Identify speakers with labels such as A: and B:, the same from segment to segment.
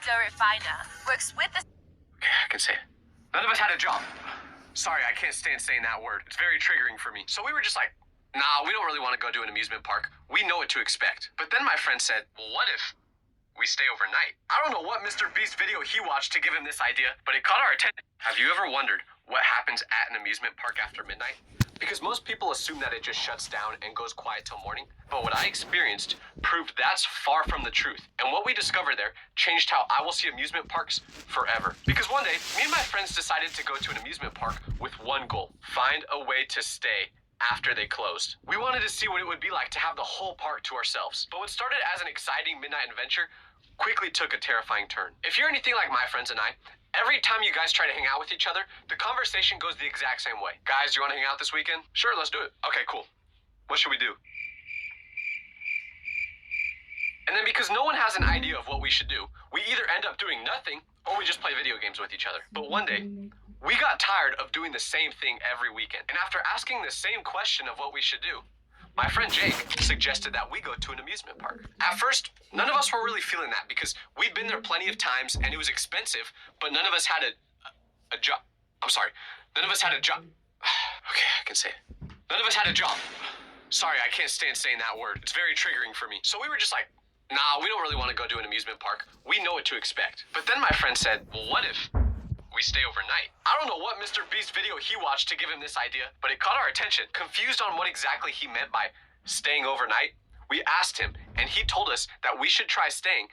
A: The Refiner works with the...
B: Okay, I can say it. None of us had a job. Sorry, I can't stand saying that word. It's very triggering for me. So we were just like, nah, we don't really want to go to an amusement park. We know what to expect. But then my friend said, well, what if we stay overnight? I don't know what Mr. Beast video he watched to give him this idea, but it caught our attention. Have you ever wondered what happens at an amusement park after midnight? Because most people assume that it just shuts down and goes quiet till morning. But what I experienced proved that's far from the truth. And what we discovered there changed how I will see amusement parks forever. Because one day, me and my friends decided to go to an amusement park with one goal: find a way to stay after they closed. We wanted to see what it would be like to have the whole park to ourselves. But what started as an exciting midnight adventure quickly took a terrifying turn. If you're anything like my friends and I, every time you guys try to hang out with each other, the conversation goes the exact same way. Guys, you want to hang out this weekend? Sure, let's do it. Okay, cool. What should we do? And then because no one has an idea of what we should do, we either end up doing nothing or we just play video games with each other. But one day, we got tired of doing the same thing every weekend. And after asking the same question of what we should do, my friend Jake suggested that we go to an amusement park. At first, none of us were really feeling that because we'd been there plenty of times and it was expensive, but none of us had a job. I'm sorry, none of us had a job. Okay, I can say it. None of us had a job. Sorry, I can't stand saying that word. It's very triggering for me. So we were just like, nah, we don't really want to go to an amusement park. We know what to expect. But then my friend said, well, what if we stay overnight? I don't know what Mr. Beast video he watched to give him this idea, but it caught our attention. Confused on what exactly he meant by staying overnight, we asked him, and he told us that we should try staying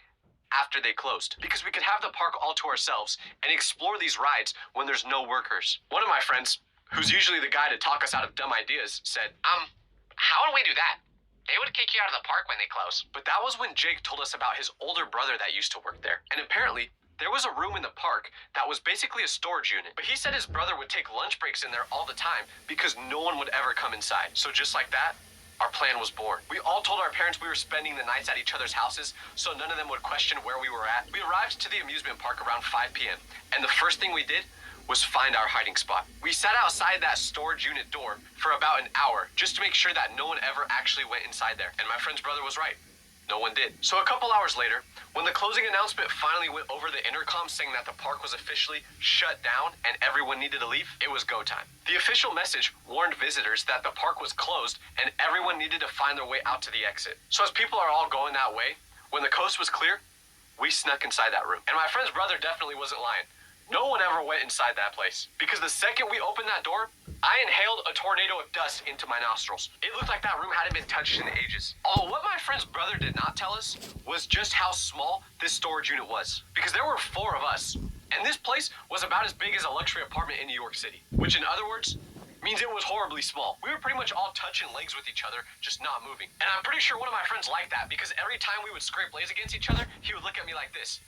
B: after they closed, because we could have the park all to ourselves and explore these rides when there's no workers. One of my friends, who's usually the guy to talk us out of dumb ideas, said, how would we do that? They would kick you out of the park when they close. But that was when Jake told us about his older brother that used to work there. And apparently, there was a room in the park that was basically a storage unit. But he said his brother would take lunch breaks in there all the time because no one would ever come inside. So just like that, our plan was born. We all told our parents we were spending the nights at each other's houses so none of them would question where we were at. We arrived to the amusement park around 5 p.m. and the first thing we did was find our hiding spot. We sat outside that storage unit door for about an hour just to make sure that no one ever actually went inside there. And my friend's brother was right. No one did. So a couple hours later, when the closing announcement finally went over the intercom saying that the park was officially shut down and everyone needed to leave, it was go time. The official message warned visitors that the park was closed and everyone needed to find their way out to the exit. So as people are all going that way, when the coast was clear, we snuck inside that room. And my friend's brother definitely wasn't lying. No one ever went inside that place. Because the second we opened that door, I inhaled a tornado of dust into my nostrils. It looked like that room hadn't been touched in ages. Although what my friend's brother did not tell us was just how small this storage unit was. Because there were 4 of us, and this place was about as big as a luxury apartment in New York City. Which in other words, means it was horribly small. We were pretty much all touching legs with each other, just not moving. And I'm pretty sure one of my friends liked that because every time we would scrape legs against each other, he would look at me like this.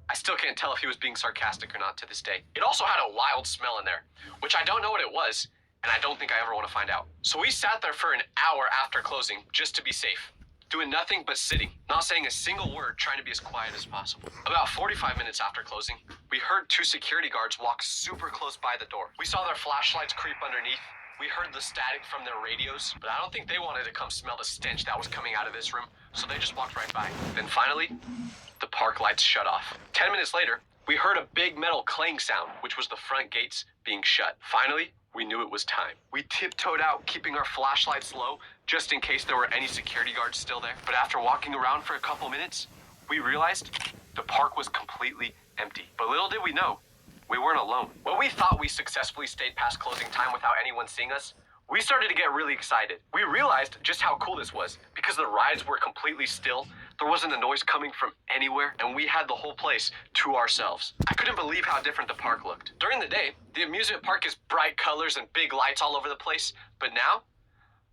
B: I still can't tell if he was being sarcastic or not to this day. It also had a wild smell in there, which I don't know what it was, and I don't think I ever want to find out. So we sat there for an hour after closing just to be safe, doing nothing but sitting, not saying a single word, trying to be as quiet as possible. About 45 minutes after closing, we heard 2 security guards walk super close by the door. We saw their flashlights creep underneath. We heard the static from their radios, but I don't think they wanted to come smell the stench that was coming out of this room, so they just walked right by. Then finally, the park lights shut off. 10 minutes later, we heard a big metal clang sound, which was the front gates being shut. Finally, we knew it was time. We tiptoed out, keeping our flashlights low, just in case there were any security guards still there. But after walking around for a couple minutes, we realized the park was completely empty. But little did we know, we weren't alone. When we thought we successfully stayed past closing time without anyone seeing us, we started to get really excited. We realized just how cool this was because the rides were completely still. There wasn't a noise coming from anywhere, and we had the whole place to ourselves. I couldn't believe how different the park looked. During the day, the amusement park is bright colors and big lights all over the place, but now,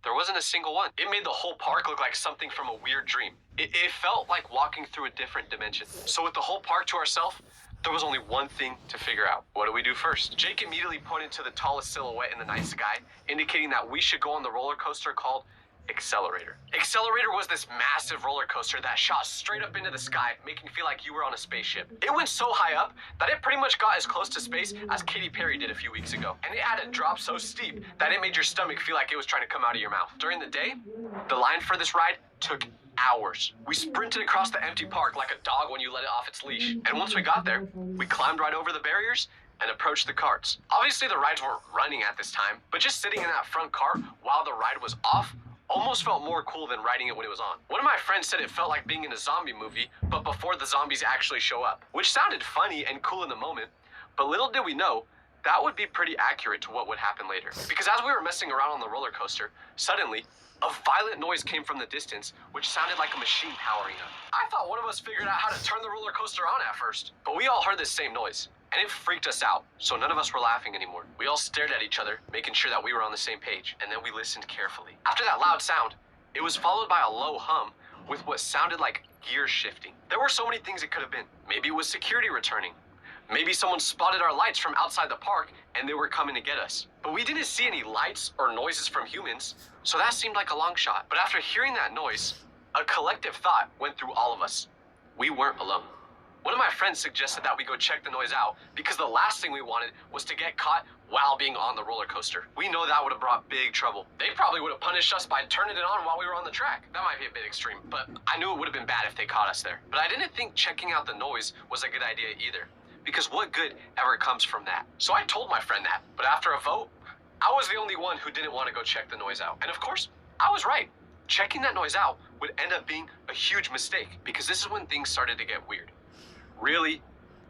B: there wasn't a single one. It made the whole park look like something from a weird dream. It felt like walking through a different dimension. So with the whole park to ourselves, there was only one thing to figure out. What do we do first? Jake immediately pointed to the tallest silhouette in the night sky, indicating that we should go on the roller coaster called Accelerator. Accelerator was this massive roller coaster that shot straight up into the sky, making you feel like you were on a spaceship. It went so high up that it pretty much got as close to space as Katy Perry did a few weeks ago. And it had a drop so steep that it made your stomach feel like it was trying to come out of your mouth. During the day, the line for this ride took hours. We sprinted across the empty park like a dog when you let it off its leash. And once we got there, we climbed right over the barriers and approached the carts. Obviously the rides weren't running at this time, but just sitting in that front cart while the ride was off almost felt more cool than riding it when it was on. One of my friends said it felt like being in a zombie movie, but before the zombies actually show up, which sounded funny and cool in the moment, but little did we know that would be pretty accurate to what would happen later. Because as we were messing around on the roller coaster, suddenly, a violent noise came from the distance, which sounded like a machine powering up. I thought one of us figured out how to turn the roller coaster on at first, but we all heard the same noise, and it freaked us out, so none of us were laughing anymore. We all stared at each other, making sure that we were on the same page, and then we listened carefully. After that loud sound, it was followed by a low hum with what sounded like gears shifting. There were so many things it could have been. Maybe it was security returning. Maybe someone spotted our lights from outside the park and they were coming to get us. But we didn't see any lights or noises from humans, so that seemed like a long shot. But after hearing that noise, a collective thought went through all of us. We weren't alone. One of my friends suggested that we go check the noise out because the last thing we wanted was to get caught while being on the roller coaster. We know that would have brought big trouble. They probably would have punished us by turning it on while we were on the track. That might be a bit extreme, but I knew it would have been bad if they caught us there. But I didn't think checking out the noise was a good idea either, because what good ever comes from that? So I told my friend that, but after a vote, I was the only one who didn't want to go check the noise out. And of course, I was right. Checking that noise out would end up being a huge mistake, because this is when things started to get weird. Really,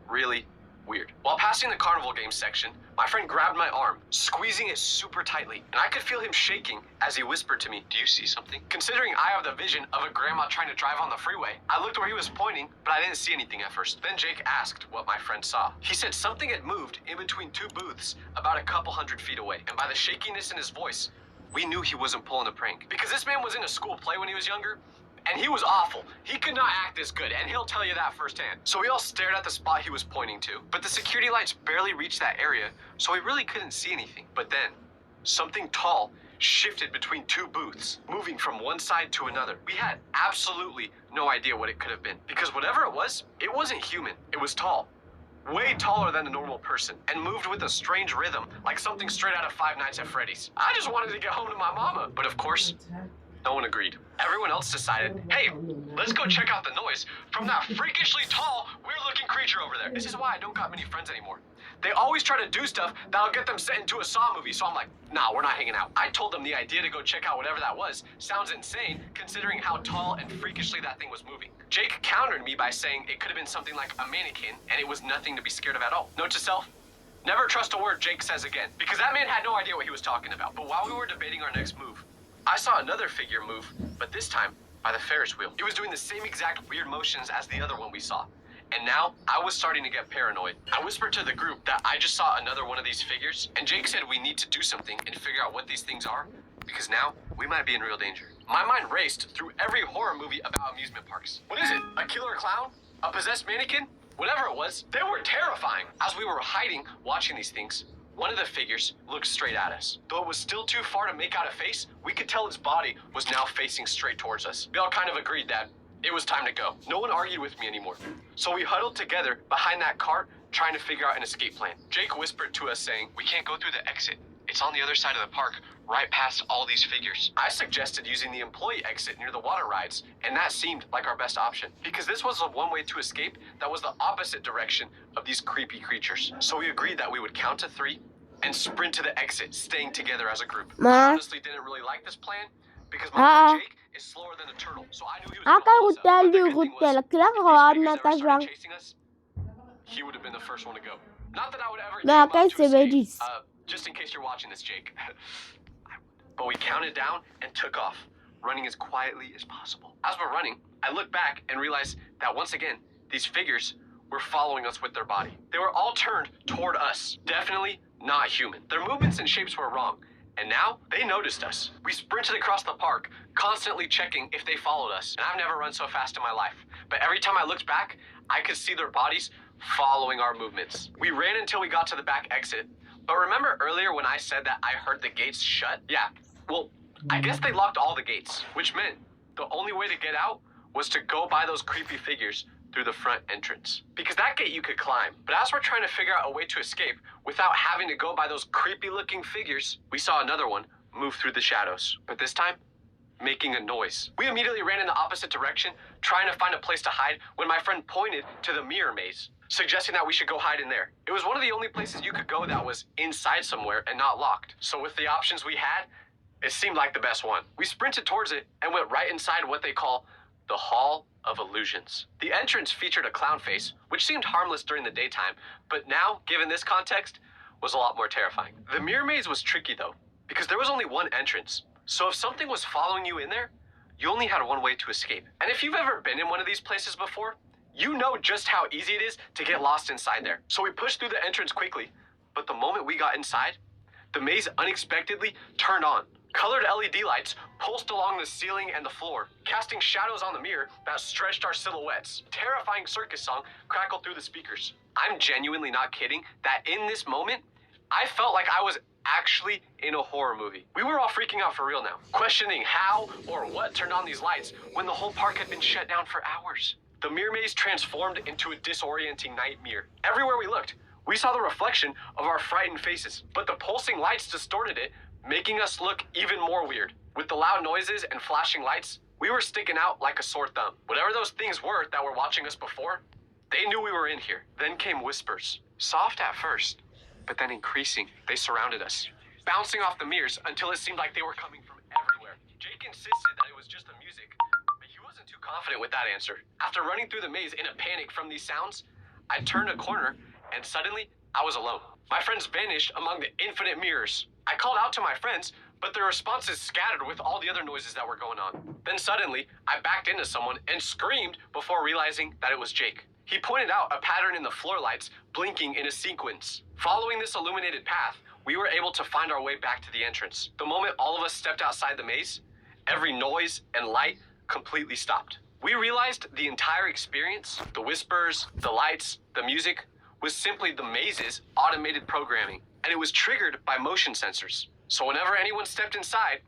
B: really weird. While passing the carnival games section, my friend grabbed my arm, squeezing it super tightly, and I could feel him shaking as he whispered to me, "Do you see something?" Considering I have the vision of a grandma trying to drive on the freeway, I looked where he was pointing, but I didn't see anything at first. Then Jake asked what my friend saw. He said something had moved in between two booths about a couple hundred feet away, and by the shakiness in his voice, we knew he wasn't pulling a prank. Because this man was in a school play when he was younger, and he was awful. He could not act this good, and he'll tell you that firsthand. So we all stared at the spot he was pointing to, but the security lights barely reached that area, so we really couldn't see anything. But then, something tall shifted between two booths, moving from one side to another. We had absolutely no idea what it could have been, because whatever it wasn't human. It was tall, way taller than a normal person, and moved with a strange rhythm, like something straight out of Five Nights at Freddy's. I just wanted to get home to my mama, but of course, no one agreed. Everyone else decided, hey, let's go check out the noise from that freakishly tall, weird-looking creature over there. This is why I don't got many friends anymore. They always try to do stuff that'll get them sent into a Saw movie, so I'm like, nah, we're not hanging out. I told them the idea to go check out whatever that was sounds insane, considering how tall and freakishly that thing was moving. Jake countered me by saying it could have been something like a mannequin, and it was nothing to be scared of at all. Note to self, never trust a word Jake says again, because that man had no idea what he was talking about. But while we were debating our next move, I saw another figure move, but this time by the Ferris wheel. It was doing the same exact weird motions as the other one we saw. And now I was starting to get paranoid. I whispered to the group that I just saw another one of these figures, and Jake said we need to do something and figure out what these things are, because now we might be in real danger. My mind raced through every horror movie about amusement parks. What is it? A killer clown? A possessed mannequin? Whatever it was, they were terrifying. As we were hiding, watching these things, one of the figures looked straight at us. Though it was still too far to make out a face, we could tell its body was now facing straight towards us. We all kind of agreed that it was time to go. No one argued with me anymore. So we huddled together behind that cart, trying to figure out an escape plan. Jake whispered to us saying, we can't go through the exit. It's on the other side of the park, right past all these figures. I suggested using the employee exit near the water rides, and that seemed like our best option, because this was the one way to escape that was the opposite direction of these creepy creatures. So we agreed that we would count to 3 and sprint to the exit, staying together as a group. I honestly didn't really like this plan, because my friend Jake is slower than a turtle, so I knew he was gonna hold us up. But the good thing was, if these figures ever started chasing us, he would have been the first one to go. Not that I would ever think about to escape. Just in case you're watching this, Jake. But we counted down and took off, running as quietly as possible. As we're running, I look back and realize that once again, these figures were following us with their body. They were all turned toward us. Definitely not human. Their movements and shapes were wrong. And now, they noticed us. We sprinted across the park, constantly checking if they followed us. And I've never run so fast in my life. But every time I looked back, I could see their bodies following our movements. We ran until we got to the back exit. But remember earlier when I said that I heard the gates shut? Yeah, well, I guess they locked all the gates, which meant the only way to get out was to go by those creepy figures through the front entrance. Because that gate you could climb. But as we're trying to figure out a way to escape without having to go by those creepy looking figures, we saw another one move through the shadows. But this time, making a noise. We immediately ran in the opposite direction, trying to find a place to hide when my friend pointed to the mirror maze, suggesting that we should go hide in there. It was one of the only places you could go that was inside somewhere and not locked. So with the options we had, it seemed like the best one. We sprinted towards it and went right inside what they call the Hall of Illusions. The entrance featured a clown face, which seemed harmless during the daytime, but now, given this context, was a lot more terrifying. The mirror maze was tricky though, because there was only one entrance. So if something was following you in there, you only had one way to escape. And if you've ever been in one of these places before, you know just how easy it is to get lost inside there. So we pushed through the entrance quickly, but the moment we got inside, the maze unexpectedly turned on. Colored LED lights pulsed along the ceiling and the floor, casting shadows on the mirror that stretched our silhouettes. Terrifying circus song crackled through the speakers. I'm genuinely not kidding that in this moment, I felt like I was actually in a horror movie. We were all freaking out for real now, questioning how or what turned on these lights when the whole park had been shut down for hours. The mirror maze transformed into a disorienting nightmare. Everywhere we looked, we saw the reflection of our frightened faces, but the pulsing lights distorted it, making us look even more weird. With the loud noises and flashing lights, we were sticking out like a sore thumb. Whatever those things were that were watching us before, they knew we were in here. Then came whispers. Soft at first, but then increasing. They surrounded us, bouncing off the mirrors until it seemed like they were coming from everywhere. Jake insisted that it was just the music, but he wasn't too confident with that answer. After running through the maze in a panic from these sounds, I turned a corner and suddenly I was alone. My friends vanished among the infinite mirrors. I called out to my friends, but their responses scattered with all the other noises that were going on. Then suddenly, I backed into someone and screamed before realizing that it was Jake. He pointed out a pattern in the floor lights blinking in a sequence. Following this illuminated path, we were able to find our way back to the entrance. The moment all of us stepped outside the maze, every noise and light completely stopped. We realized the entire experience, the whispers, the lights, the music, was simply the maze's automated programming, and it was triggered by motion sensors. So whenever anyone stepped inside,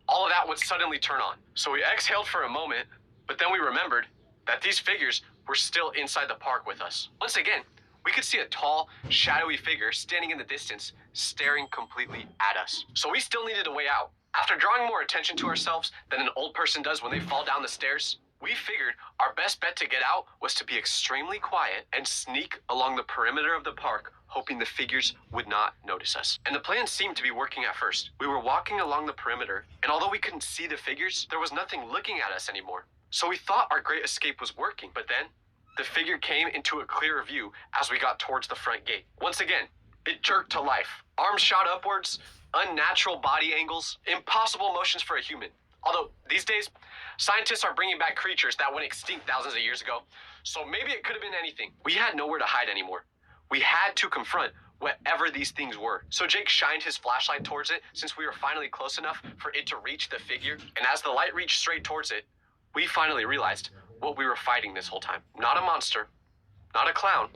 B: all of that would suddenly turn on. So we exhaled for a moment, but then we remembered that these figures were still inside the park with us. Once again, we could see a tall, shadowy figure standing in the distance, staring completely at us. So we still needed a way out. After drawing more attention to ourselves than an old person does when they fall down the stairs, we figured our best bet to get out was to be extremely quiet and sneak along the perimeter of the park, hoping the figures would not notice us. And the plan seemed to be working at first. We were walking along the perimeter, and although we couldn't see the figures, there was nothing looking at us anymore. So we thought our great escape was working, but then the figure came into a clearer view as we got towards the front gate. Once again, it jerked to life. Arms shot upwards, unnatural body angles, impossible motions for a human. Although these days, scientists are bringing back creatures that went extinct thousands of years ago, so maybe it could have been anything. We had nowhere to hide anymore. We had to confront whatever these things were. So Jake shined his flashlight towards it since we were finally close enough for it to reach the figure, and as the light reached straight towards it, we finally realized what we were fighting this whole time. Not a monster, not a clown,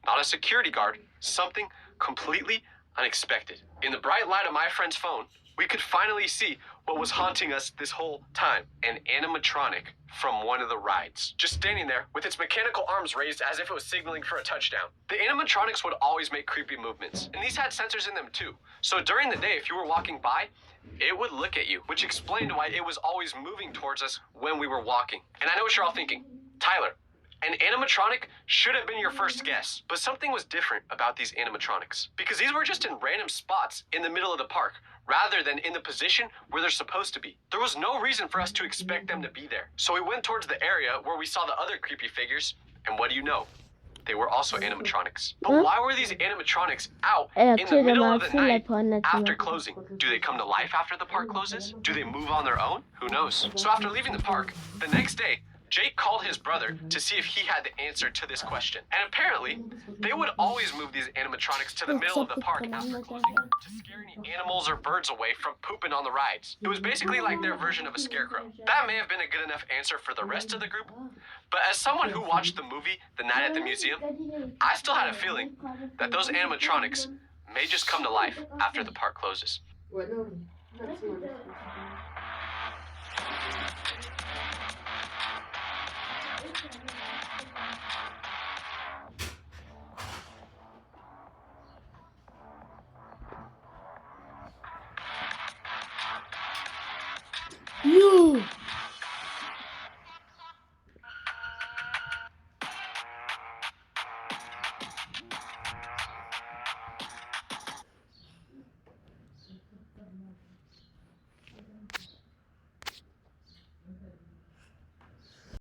B: not a security guard, something completely unexpected. In the bright light of my friend's phone, we could finally see what was haunting us this whole time. An animatronic from one of the rides. Just standing there with its mechanical arms raised as if it was signaling for a touchdown. The animatronics would always make creepy movements, and these had sensors in them too. So during the day, if you were walking by, it would look at you, which explained why it was always moving towards us when we were walking. And I know what you're all thinking. Tyler, an animatronic should have been your first guess, but something was different about these animatronics, because these were just in random spots in the middle of the park, rather than in the position where they're supposed to be. There was no reason for us to expect them to be there. So we went towards the area where we saw the other creepy figures, and what do you know? They were also animatronics. But why were these animatronics out in the middle of the night after closing? Do they come to life after the park closes? Do they move on their own? Who knows? So after leaving the park, the next day, Jake called his brother to see if he had the answer to this question. And apparently, they would always move these animatronics to the middle of the park after closing to scare any animals or birds away from pooping on the rides. It was basically like their version of a scarecrow. That may have been a good enough answer for the rest of the group, but as someone who watched the movie The Night at the Museum, I still had a feeling that those animatronics may just come to life after the park closes.